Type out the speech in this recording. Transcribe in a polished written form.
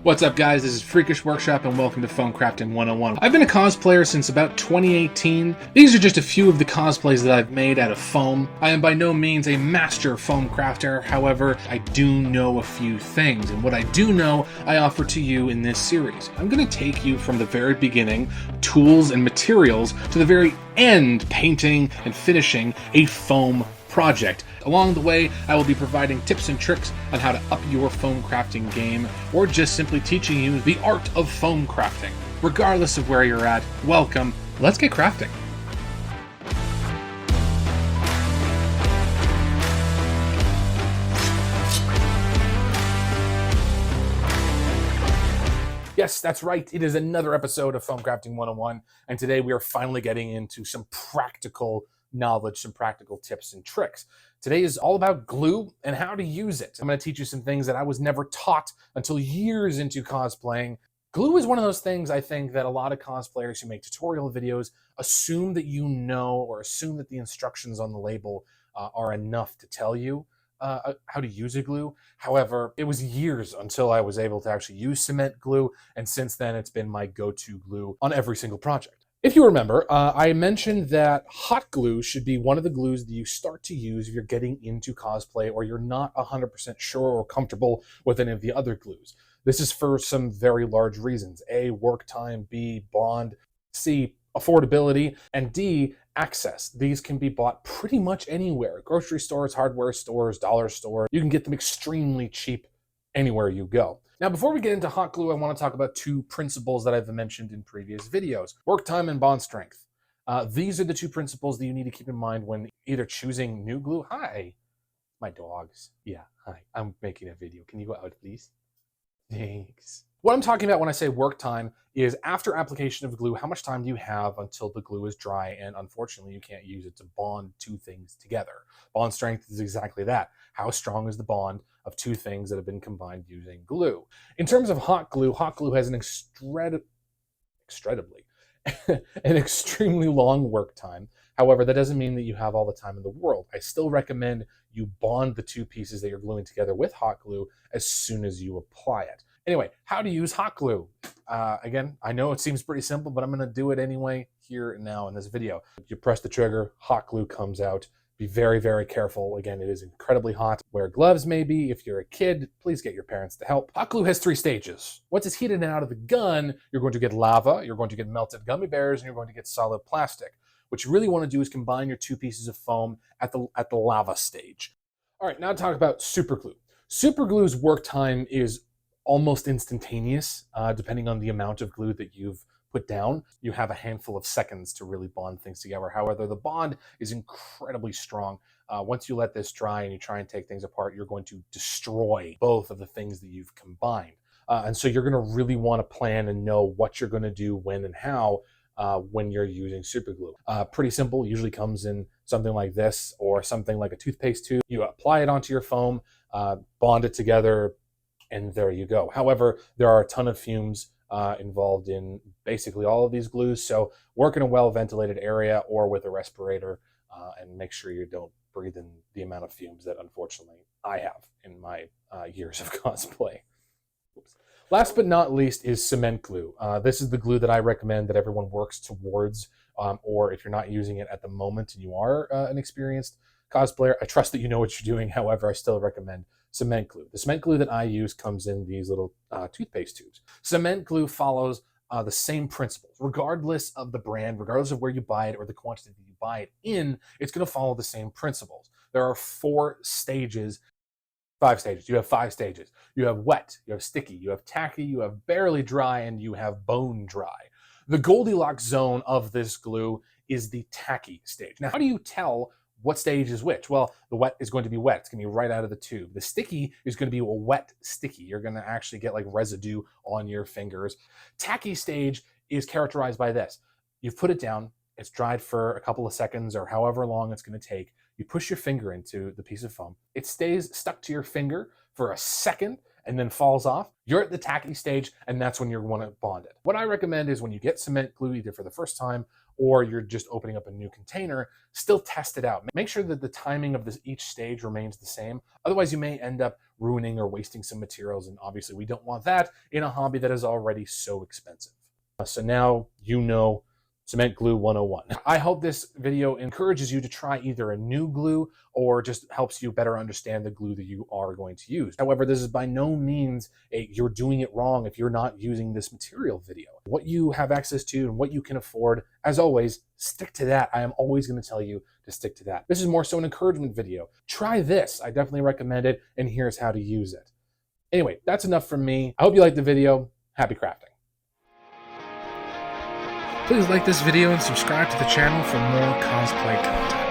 What's up, guys? This is Freakish Workshop and welcome to Foam Crafting 101. I've been a cosplayer since about 2018. These are just a few of the cosplays that I've made out of foam. I am by no means a master foam crafter, however, I do know a few things, and what I do know, I offer to you in this series. I'm going to take you from the very beginning, tools and materials, to the very end, painting and finishing a foam project. Along the way, I will be providing tips and tricks on how to up your foam crafting game, or just simply teaching you the art of foam crafting. Regardless of where you're at, welcome. Let's get crafting. Yes, that's right. It is another episode of Foam Crafting 101, and today we are finally getting into some practical knowledge, some practical tips and tricks. Today is all about glue and how to use it. I'm going to teach you some things that I was never taught until years into cosplaying. Glue is one of those things I think that a lot of cosplayers who make tutorial videos assume that you know, or assume that the instructions on the label are enough to tell you how to use a glue. However, it was years until I was able to actually use cement glue, and since then it's been my go-to glue on every single project. If you remember, I mentioned that hot glue should be one of the glues that you start to use if you're getting into cosplay or you're not 100% sure or comfortable with any of the other glues. This is for some very large reasons. A, work time. B, bond. C, affordability. And D, access. These can be bought pretty much anywhere. Grocery stores, hardware stores, dollar stores. You can get them extremely cheap anywhere you go. Now, before we get into hot glue, I want to talk about two principles that I've mentioned in previous videos: work time and bond strength. These are the two principles that you need to keep in mind when either choosing new glue. Hi, my dogs. Yeah, hi. I'm making a video. Can you go out, please? Thanks. What I'm talking about when I say work time is after application of glue, how much time do you have until the glue is dry? And unfortunately, you can't use it to bond two things together. Bond strength is exactly that. How strong is the bond of two things that have been combined using glue? In terms of hot glue has an an extremely long work time. However, that doesn't mean that you have all the time in the world. I still recommend you bond the two pieces that you're gluing together with hot glue as soon as you apply it. Anyway, how to use hot glue. Again, I know it seems pretty simple, but I'm going to do it anyway here and now in this video. You press the trigger, hot glue comes out. Be very, very careful. Again, it is incredibly hot. Wear gloves maybe. If you're a kid, please get your parents to help. Hot glue has three stages. Once it's heated and out of the gun, you're going to get lava, you're going to get melted gummy bears, and you're going to get solid plastic. What you really want to do is combine your two pieces of foam at the lava stage. All right, now to talk about super glue. Super glue's work time is almost instantaneous, depending on the amount of glue that you've put down. You have a handful of seconds to really bond things together. However, the bond is incredibly strong. Once you let this dry and you try and take things apart, you're going to destroy both of the things that you've combined. And so you're going to really want to plan and know what you're going to do, when and how, when you're using super glue. Pretty simple, usually comes in something like this or something like a toothpaste tube. You apply it onto your foam, bond it together, and there you go. However, there are a ton of fumes involved in basically all of these glues, so work in a well-ventilated area or with a respirator, and make sure you don't breathe in the amount of fumes that unfortunately I have in my years of cosplay. Oops. Last but not least is cement glue. This is the glue that I recommend that everyone works towards, or if you're not using it at the moment and you are an experienced cosplayer, I trust that you know what you're doing. However, I still recommend cement glue. The cement glue that I use comes in these little toothpaste tubes. Cement glue follows the same principles, regardless of the brand, regardless of where you buy it or the quantity that you buy it in, it's going to follow the same principles. There are 5 stages. You have 5 stages. You have wet, you have sticky, you have tacky, you have barely dry, and you have bone dry. The Goldilocks zone of this glue is the tacky stage. Now, how do you tell what stage is which? Well, the wet is going to be wet. It's going to be right out of the tube. The sticky is going to be a wet sticky. You're going to actually get like residue on your fingers. Tacky stage is characterized by this. You've put it down. It's dried for a couple of seconds or however long it's going to take. You push your finger into the piece of foam. It stays stuck to your finger for a second, and then falls off, you're at the tacky stage, and that's when you want to bond it. What I recommend is when you get cement glue, either for the first time or you're just opening up a new container, still test it out. Make sure that the timing of each stage remains the same. Otherwise, you may end up ruining or wasting some materials, and obviously we don't want that in a hobby that is already so expensive. So now you know Cement Glue 101. I hope this video encourages you to try either a new glue or just helps you better understand the glue that you are going to use. However, this is by no means you're doing it wrong if you're not using this material video. What you have access to and what you can afford, as always, stick to that. I am always going to tell you to stick to that. This is more so an encouragement video. Try this. I definitely recommend it, and here's how to use it. Anyway, that's enough from me. I hope you liked the video. Happy crafting. Please like this video and subscribe to the channel for more cosplay content.